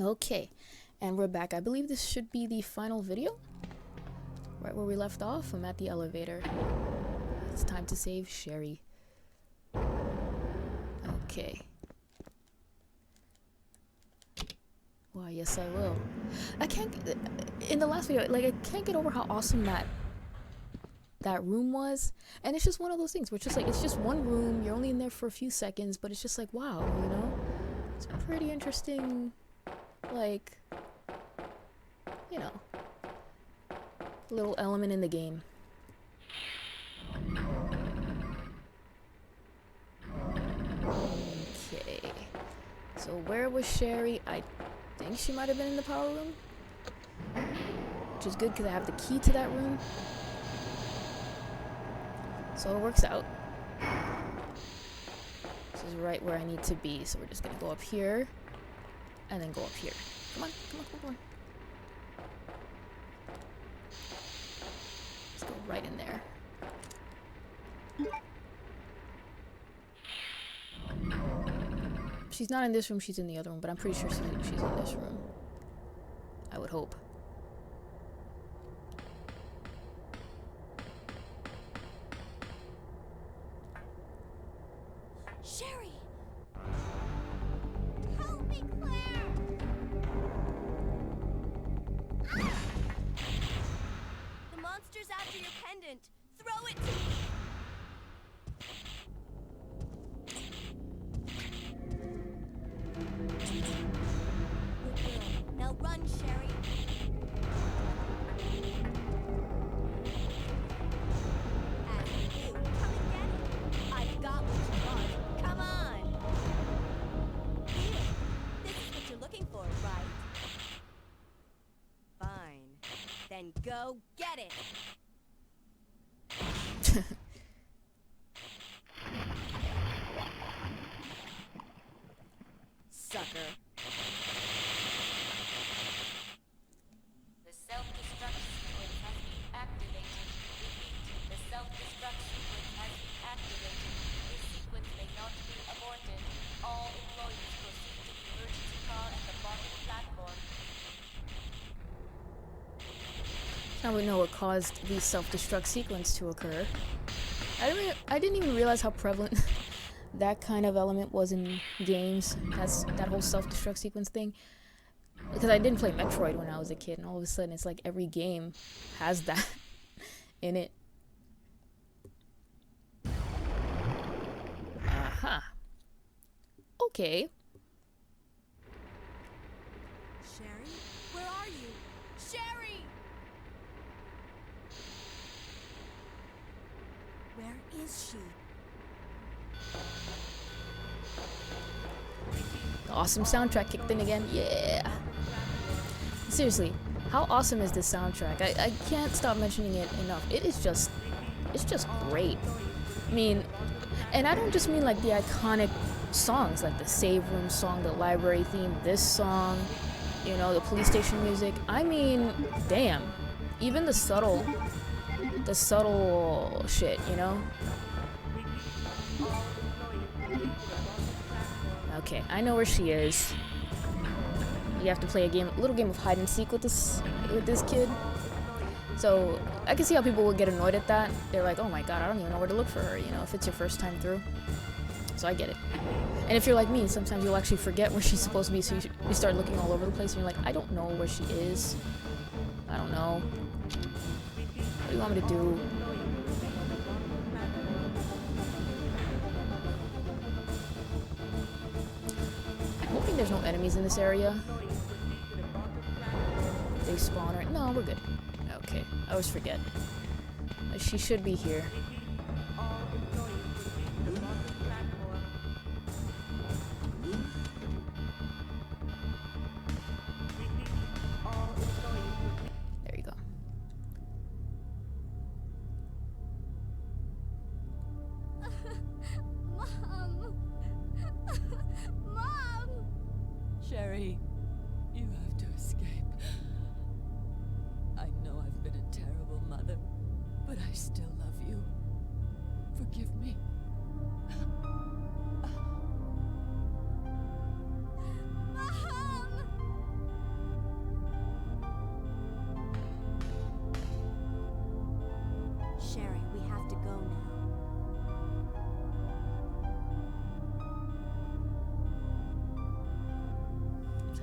Okay, and we're back. I believe this should be the final video. Right where we left off, I'm at the elevator. It's time to save Sherry. Okay. Why, yes I will. I can't, in the last video, like, I can't get over how awesome that room was. And it's just one of those things where it's just like, it's just one room, you're only in there for a few seconds, but it's just like, wow, you know? It's a pretty interesting, like, you know, little element in the game. Okay. So where was Sherry? I think she might have been in the power room. Which is good because I have the key to that room. So it works out. This is right where I need to be. So we're just going to go up here. And then go up here. Come on, come on, come on. Let's go right in there. She's not in this room, she's in the other room, but I'm pretty sure she's in this room. I would hope. Sherry! Help me, Claire! The monster's after your pendant. Throw it to me! Now run, Sherry. As you come and get it. I've got what you want. Come on. Here. This is what you're looking for, right? Fine. Then go get it. Sucker. The self-destruct sequence has been activated. Repeat, the self-destruct sequence has been activated. This sequence may not be aborted. All employees proceed to the emergency car at the bottom platform. Now we know what caused the self-destruct sequence to occur. I didn't even realize how prevalent that kind of element was in games. That whole self-destruct sequence thing. Because I didn't play Metroid when I was a kid, and all of a sudden it's like every game has that in it. Aha. Okay. Sherry? Where are you? Sherry! Where is she? The awesome soundtrack kicked in again. Yeah. Seriously, how awesome is this soundtrack? I can't stop mentioning it enough. It's just great. I mean, and I don't just mean like the iconic songs, like the save room song, the library theme, this song, you know, the police station music. I mean, damn. Even the subtle shit, you know? Okay, I know where she is. You have to play a little game of hide and seek with this kid. So I can see how people would get annoyed at that. They're like, oh my god, I don't even know where to look for her, you know, if it's your first time through. So I get it. And if you're like me, sometimes you'll actually forget where she's supposed to be, so you start looking all over the place, and you're like, I don't know where she is. I don't know. What do you want me to do? I'm hoping there's no enemies in this area. They spawn her. No, we're good. Okay, I always forget. She should be here. There you go. Mom! Mom! Sherry, you have to escape. I know I've been a terrible mother, but I still love you. Forgive me. Mom!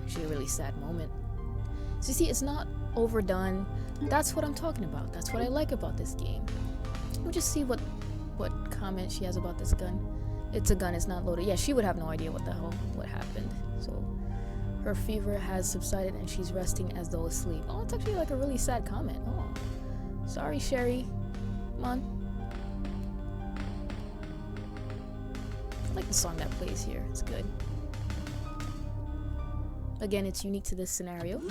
Actually, a really sad moment. So you see, it's not overdone. That's what I'm talking about. That's what I like about this game. Let me just see what comment she has about this gun. It's a gun, it's not loaded. Yeah, she would have no idea what happened. So her fever has subsided and she's resting as though asleep. Oh, it's actually like a really sad comment. Oh, sorry, Sherry. Come on. I like the song that plays here. It's good. Again, it's unique to this scenario.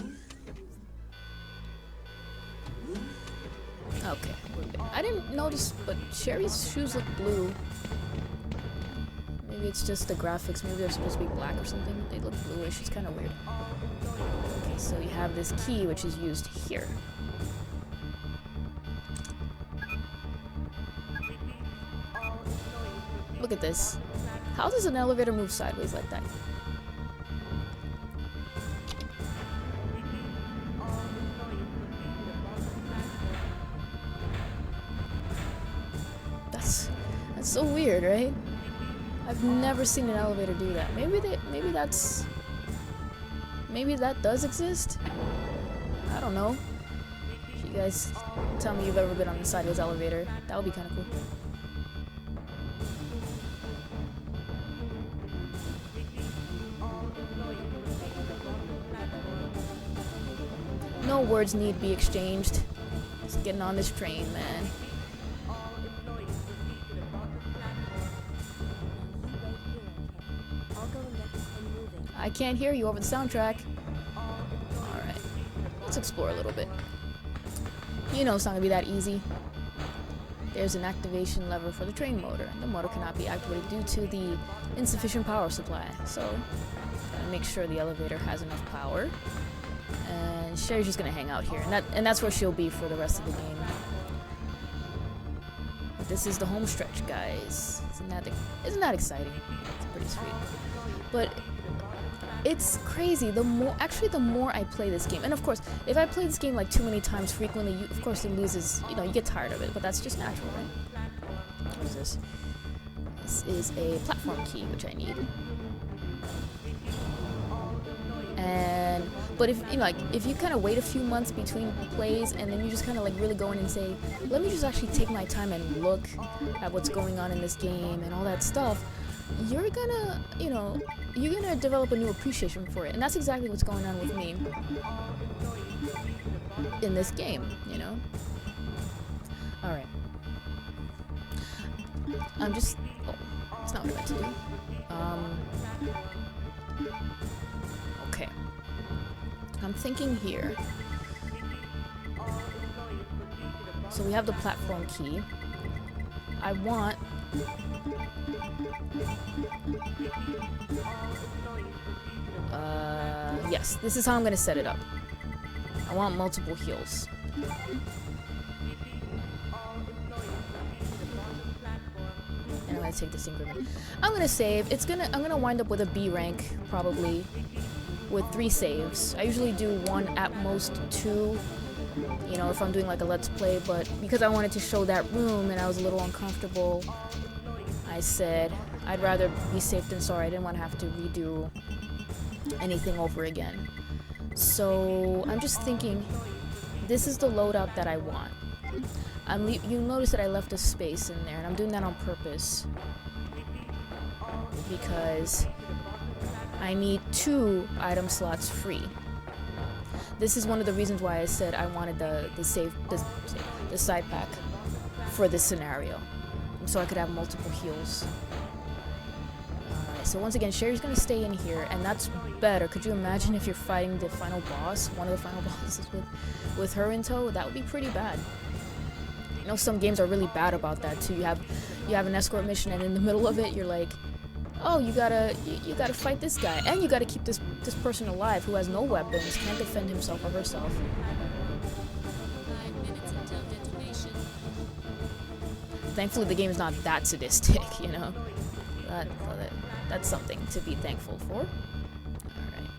Okay, we're good. I didn't notice, but Sherry's shoes look blue. Maybe it's just the graphics. Maybe they're supposed to be black or something. They look bluish. It's kind of weird. Okay, so you have this key, which is used here. Look at this. How does an elevator move sideways like that? That's so weird, right? I've never seen an elevator do that. Maybe that does exist? I don't know. If you guys tell me you've ever been on the sideways elevator, that would be kind of cool. No words need be exchanged. Just getting on this train, man. I can't hear you over the soundtrack. Alright. Let's explore a little bit. You know it's not gonna be that easy. There's an activation lever for the train motor. The motor cannot be activated due to the insufficient power supply. So, gotta make sure the elevator has enough power. And Sherry's just gonna hang out here. And that's where she'll be for the rest of the game. But this is the home stretch, guys. Isn't that exciting? It's pretty sweet. But it's crazy. The more I play this game, and of course, if I play this game like too many times frequently, of course it loses, you get tired of it, but that's just natural, right? What is this? This is a platform key, which I need. But if you kind of wait a few months between plays and then you just kind of like really go in and say, let me just actually take my time and look at what's going on in this game and all that stuff, you're gonna develop a new appreciation for it. And that's exactly what's going on with me in this game, Alright. It's not what I meant to do. Okay. I'm thinking here. So we have the platform key. I want... yes, this is how I'm gonna set it up. I want multiple heals. And I'm gonna take this increment. I'm gonna save. I'm gonna wind up with a B rank, probably, with 3 saves. I usually do 1, at most 2, if I'm doing like a let's play, but because I wanted to show that room and I was a little uncomfortable, I said I'd rather be safe than sorry. I didn't want to have to redo anything over again. So I'm just thinking, this is the loadout that I want. You'll notice that I left a space in there, and I'm doing that on purpose because I need 2 item slots free. This is one of the reasons why I said I wanted the side pack for this scenario, so I could have multiple heals. Alright, so once again, Sherry's gonna stay in here, and that's better. Could you imagine if you're fighting the final boss, one of the final bosses with her in tow? That would be pretty bad. Some games are really bad about that too. You have an escort mission, and in the middle of it, you're like, oh, you gotta fight this guy, and you gotta keep this person alive who has no weapons, can't defend himself or herself. 9 minutes until detonation. Thankfully, the game is not that sadistic, That's something to be thankful for. Alright.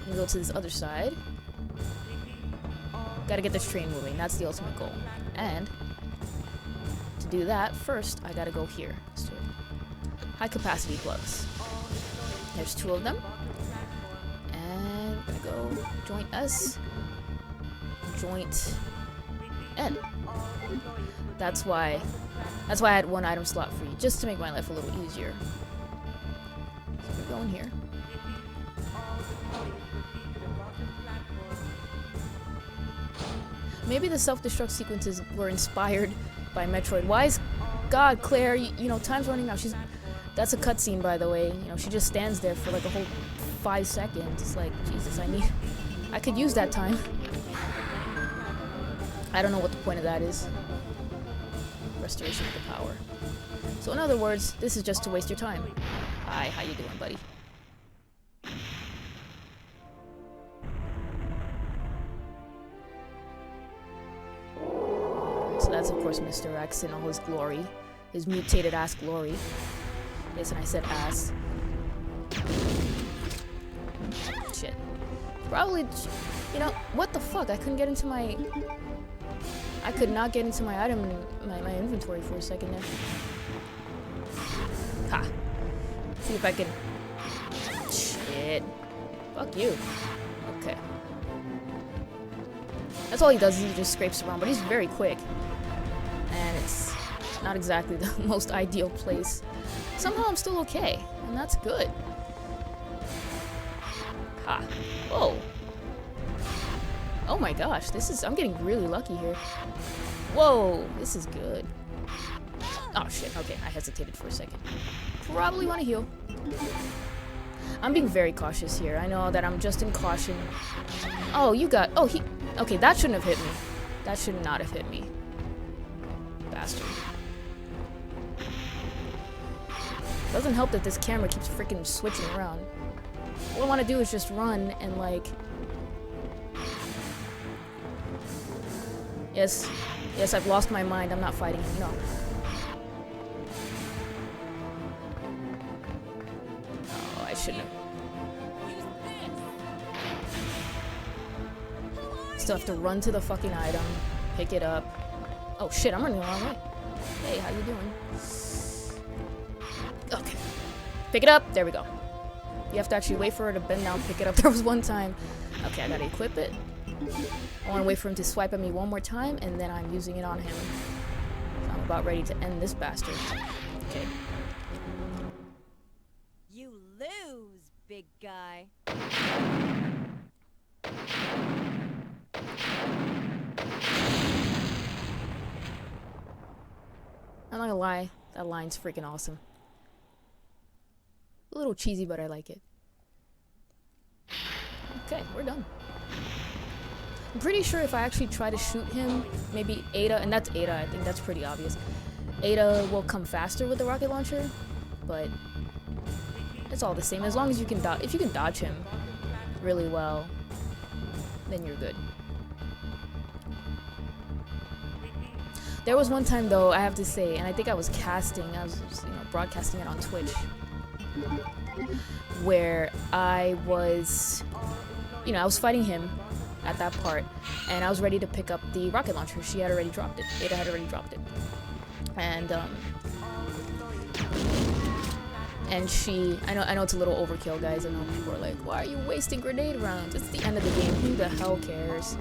We go to this other side. Gotta get this train moving. That's the ultimate goal. And to do that, first, I gotta go here. Let's do it. High capacity plugs. There's 2 of them. And go joint S, joint N. That's why I had one item slot free, just to make my life a little easier. So we're going here. Maybe the self-destruct sequences were inspired by Metroid. Why is God, Claire, you know, time's running out. That's a cutscene, by the way. You know, she just stands there for like a whole 5 seconds. It's like, Jesus, I could use that time. I don't know what the point of that is. Restoration of the power. So in other words, this is just to waste your time. Hi, how you doing, buddy? So that's of course Mr. X in all his glory. His mutated ass glory. Yes, and I said ass. Shit. Probably, you know, what the fuck? I couldn't get into my... I could not get into my item, my inventory for a second there. Ha! See if I can... Shit. Fuck you. Okay. That's all he does, is he just scrapes around, but he's very quick. And it's not exactly the most ideal place. Somehow I'm still okay, and that's good. Ha. Whoa. Oh my gosh, I'm getting really lucky here. Whoa, this is good. Oh shit, okay, I hesitated for a second. Probably want to heal. I'm being very cautious here. I know that I'm just in caution. Oh, okay, that shouldn't have hit me. That should not have hit me. Bastard. Doesn't help that this camera keeps freaking switching around. All I want to do is just run and like... Yes, I've lost my mind. I'm not fighting him. No. Oh, I shouldn't have. Still have to run to the fucking item, pick it up. Oh shit, I'm running the wrong way. Hey, how you doing? Okay. Pick it up. There we go. You have to actually wait for her to bend down, pick it up. There was one time. Okay, I gotta equip it. I want to wait for him to swipe at me one more time, and then I'm using it on him. So I'm about ready to end this bastard. Okay. You lose, big guy. I'm not gonna lie, that line's freaking awesome. A little cheesy, but I like it. Okay, we're done. I'm pretty sure if I actually try to shoot him, maybe Ada, and that's Ada, I think that's pretty obvious. Ada will come faster with the rocket launcher, but it's all the same. As long as you can dodge, if you can dodge him really well, then you're good. There was one time though, I have to say, and I think I was broadcasting it on Twitch, where I was fighting him at that part, and I was ready to pick up the rocket launcher. She had already dropped it. Ada had already dropped it. And I know it's a little overkill, guys. I know people are like, why are you wasting grenade rounds? It's the end of the game. Who the hell cares?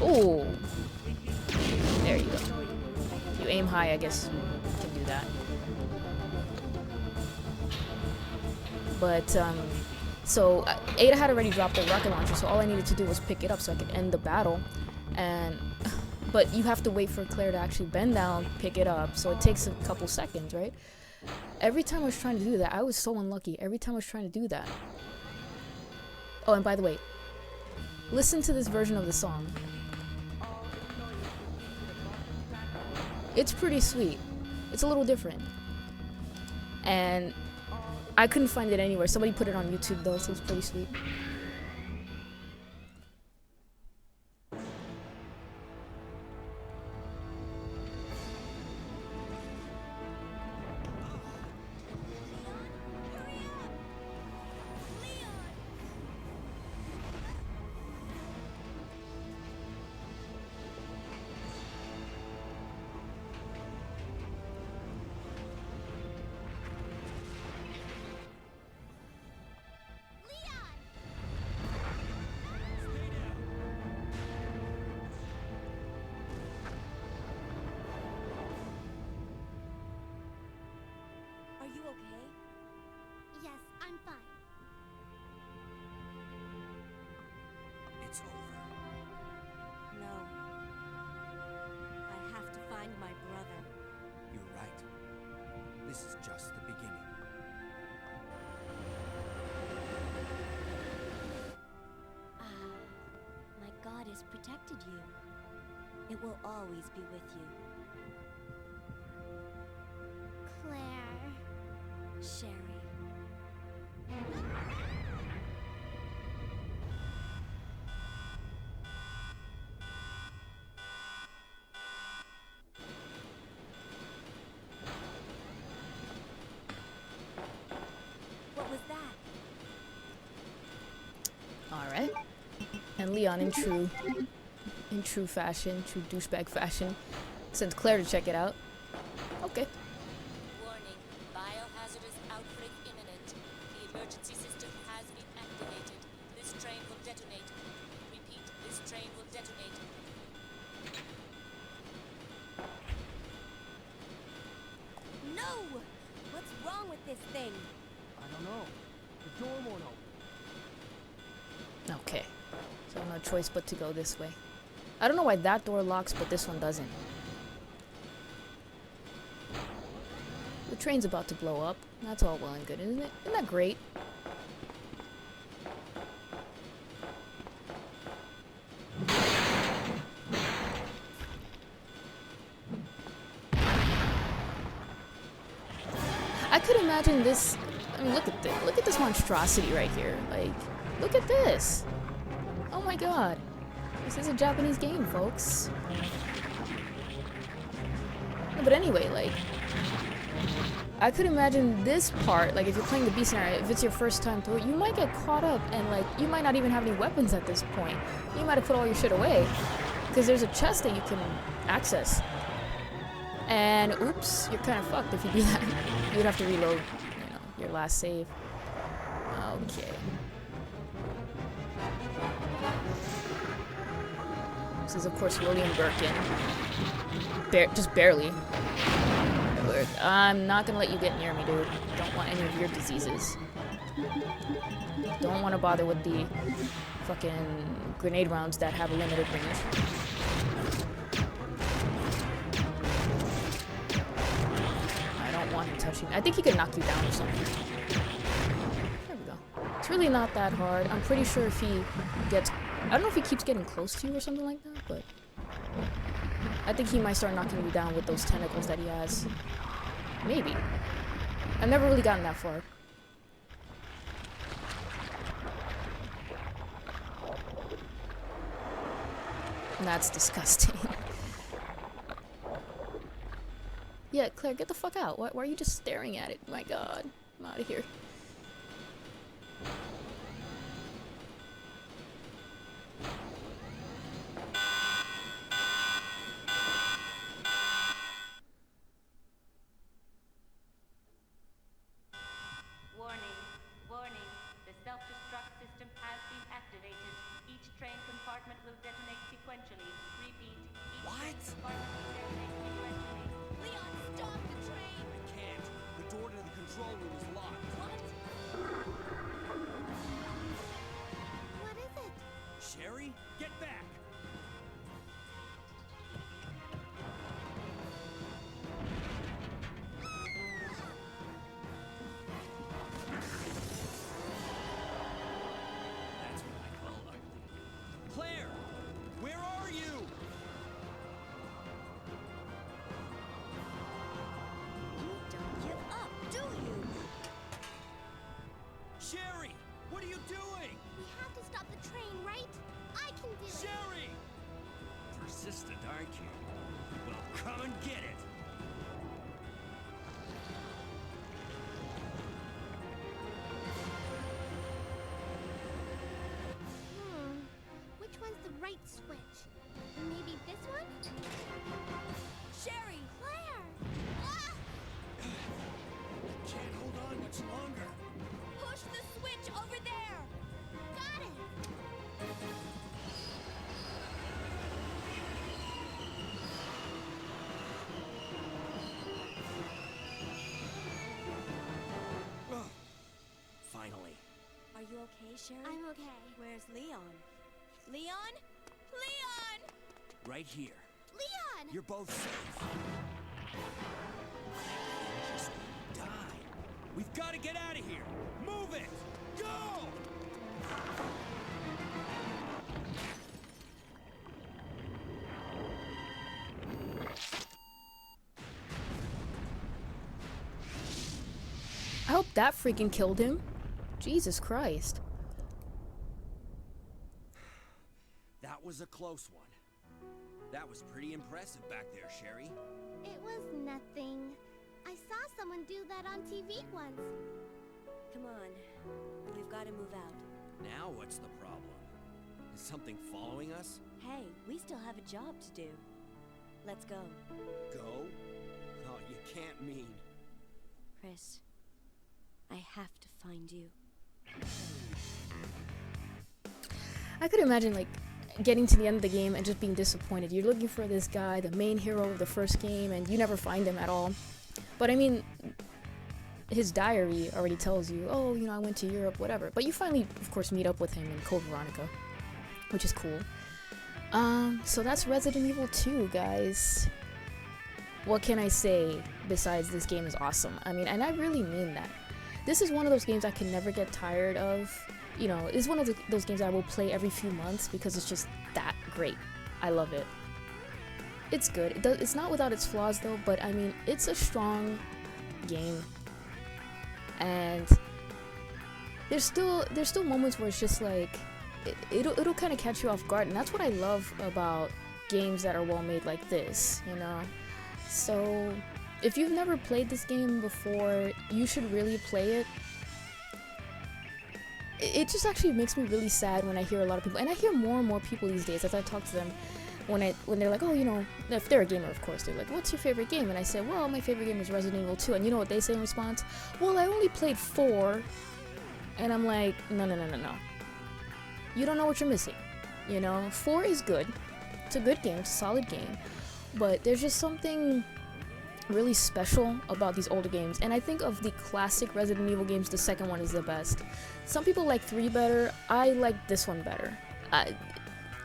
Ooh. There you go. If you aim high, I guess you can do that. But, so Ada had already dropped the rocket launcher, so all I needed to do was pick it up so I could end the battle. But you have to wait for Claire to actually bend down, pick it up, so it takes a couple seconds, right? Every time I was trying to do that, I was so unlucky. Every time I was trying to do that. Oh, and by the way, listen to this version of the song. It's pretty sweet. It's a little different. And I couldn't find it anywhere. Somebody put it on YouTube though, so it's pretty sweet. This is just the beginning. My God has protected you. It will always be with you. Claire. Sherry. What was that? Alright. And Leon, in true fashion, true douchebag fashion, sends Claire to check it out. Okay. Warning, biohazardous outbreak imminent. The emergency system has been activated. This train will detonate. Repeat, this train will detonate. No! What's wrong with this thing? I don't know. The door won't open. Okay. So no choice but to go this way. I don't know why that door locks, but this one doesn't. The train's about to blow up. That's all well and good, isn't it? Isn't that great? I could imagine this. I mean, look at this. Look at this monstrosity right here. Like, look at this. Oh my god. This is a Japanese game, folks. No, but anyway, like, I could imagine this part, like, if you're playing the B scenario, if it's your first time through it, you might get caught up and, like, you might not even have any weapons at this point. You might have put all your shit away. Because there's a chest that you can access. And, oops, you're kind of fucked if you do that. You'd have to reload, you know, your last save. Okay. This is, of course, William Birkin. Just barely. I'm not gonna let you get near me, dude. Don't want any of your diseases. Don't want to bother with the fucking grenade rounds that have a limited range. I don't want him touching me. I think he could knock you down or something. There we go. It's really not that hard. I'm pretty sure if he gets... I don't know if he keeps getting close to you or something like that, but... I think he might start knocking you down with those tentacles that he has. Maybe. I've never really gotten that far. That's disgusting. Yeah, Claire, get the fuck out. Why are you just staring at it? My god. I'm out of here. Warning. The self-destruct system has been activated. Each train compartment will detonate sequentially. Repeat, each train compartment will detonate sequentially. Leon, stop the train! I can't. The door to the control room is locked. What is it? Sherry, get back! That's what I call ugly. Claire! Where are you? You don't give up, do you? Sherry! What are you doing? We have to stop the train, right? I can do it. Sherry! Persistent, aren't you? Well, come and get it! Which one's the right switch? Maybe this one? Sherry! Claire! Ah! Can't hold on much longer. Push the switch over there! Got it! Finally. Are you okay, Sherry? I'm okay. Where's Leon? Leon? Leon! Right here. Leon! You're both safe. Just get out of here! Move it! Go! I hope that freaking killed him. Jesus Christ. That was a close one. That was pretty impressive back there, Sherry. It was nothing. I saw someone do that on TV once. Come on. We've got to move out. Now what's the problem? Is something following us? Hey, we still have a job to do. Let's go. Go? Oh, you can't mean... Chris, I have to find you. I could imagine, like, getting to the end of the game and just being disappointed. You're looking for this guy, the main hero of the first game, and you never find him at all. But I mean, his diary already tells you, oh, you know, I went to Europe, whatever. But you finally, of course, meet up with him in Code Veronica, which is cool. So that's Resident Evil 2, guys. What can I say besides this game is awesome? I mean, and I really mean that. This is one of those games I can never get tired of. You know, it's one of those games I will play every few months because it's just that great. I love it. It's good. It's not without its flaws though, but I mean, it's a strong game. And there's still moments where it's just like it'll kind of catch you off guard, and that's what I love about games that are well made like this, you know. So if you've never played this game before, you should really play it. It just actually makes me really sad when I hear a lot of people, and I hear more and more people these days as I talk to them, when they're like, oh, you know, if they're a gamer, of course, they're like, what's your favorite game? And I say, well, my favorite game is Resident Evil 2, and you know what they say in response? Well, I only played 4, and I'm like, no. You don't know what you're missing, you know? 4 is good. It's a good game, it's a solid game, but there's just something really special about these older games, and I think of the classic Resident Evil games, the second one is the best. Some people like 3 better. I like this one better.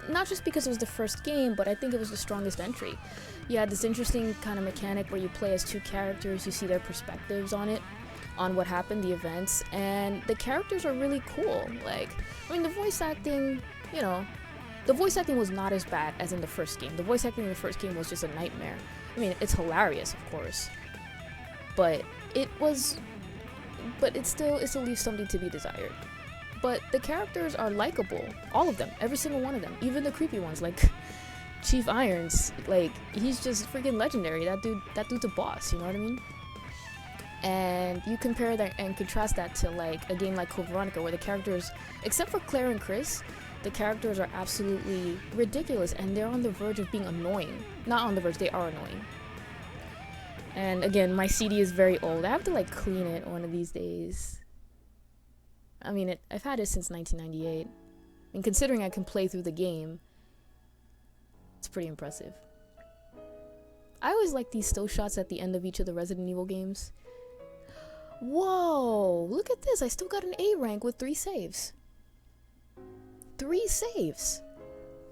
Not just because it was the first game, but I think it was the strongest entry. You had this interesting kind of mechanic where you play as 2 characters, you see their perspectives on it, on what happened, the events, and the characters are really cool. Like, I mean, the voice acting, you know, the voice acting was not as bad as in the first game. The voice acting in the first game was just a nightmare. I mean, it's hilarious, of course, but it still leaves something to be desired. But the characters are likable, all of them, every single one of them, even the creepy ones like Chief Irons. Like, he's just freaking legendary. That dude's a boss, you know what I mean? And you compare that and contrast that to like a game like Code Veronica, where the characters, except for Claire and Chris, the characters are absolutely ridiculous, and they're on the verge of being annoying. Not on the verge, they are annoying. And again, my CD is very old. I have to like clean it one of these days. I mean, I've had it since 1998. And considering I can play through the game, it's pretty impressive. I always like these still shots at the end of each of the Resident Evil games. Whoa, look at this. I still got an A rank with 3 saves. 3 saves.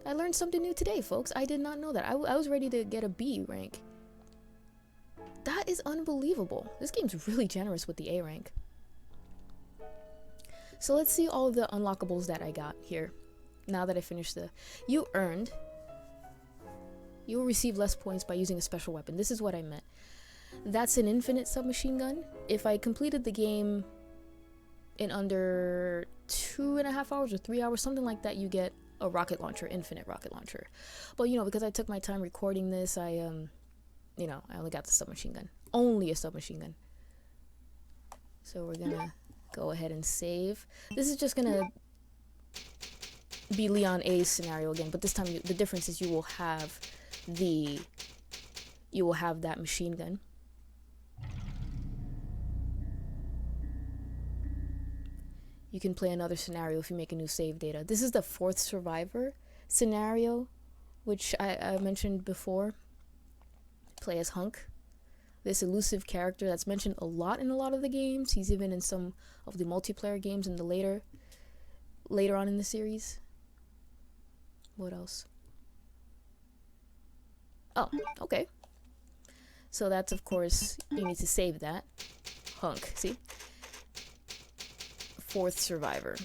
I learned something new today, folks. I did not know that. I was ready to get a B rank. That is unbelievable. This game's really generous with the A rank. So let's see all of the unlockables that I got here. Now that I finished you will receive less points by using a special weapon. This is what I meant. That's an infinite submachine gun. If I completed the game in under 2.5 hours or 3 hours, something like that, you get a rocket launcher, infinite rocket launcher. But you know, because I took my time recording this, I only got the submachine gun. Only a submachine gun. So we're gonna go ahead and save. This is just gonna be Leon A's scenario again, but this time the difference is you will have that machine gun. You can play another scenario if you make a new save data. This is the 4th survivor scenario, which I mentioned before. Play as Hunk, this elusive character that's mentioned a lot in a lot of the games. He's even in some of the multiplayer games in the later on in the series. What else? Oh, okay. So that's, of course, you need to save that. Hunk, see? fourth survivor.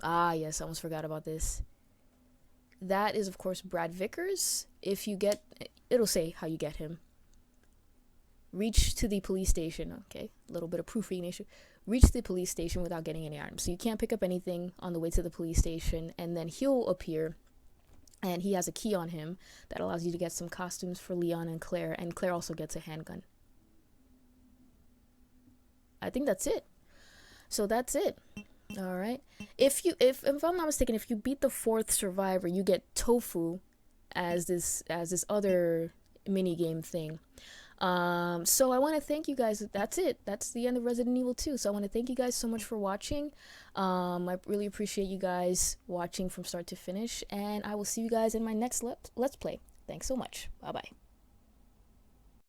Ah, yes, I almost forgot about this. That is, of course, Brad Vickers. If you get, it'll say how you get him. Reach to the police station. Okay, a little bit of proofreading issue. Reach the police station without getting any items. So you can't pick up anything on the way to the police station, and then he'll appear, and he has a key on him that allows you to get some costumes for Leon and Claire also gets a handgun. I think that's it. So that's it. All right. If I'm not mistaken, if you beat the fourth survivor, you get Tofu as this other mini game thing. So I want to thank you guys. That's it. That's the end of Resident Evil 2. So I want to thank you guys so much for watching. I really appreciate you guys watching from start to finish, and I will see you guys in my next let's play. Thanks so much. Bye bye.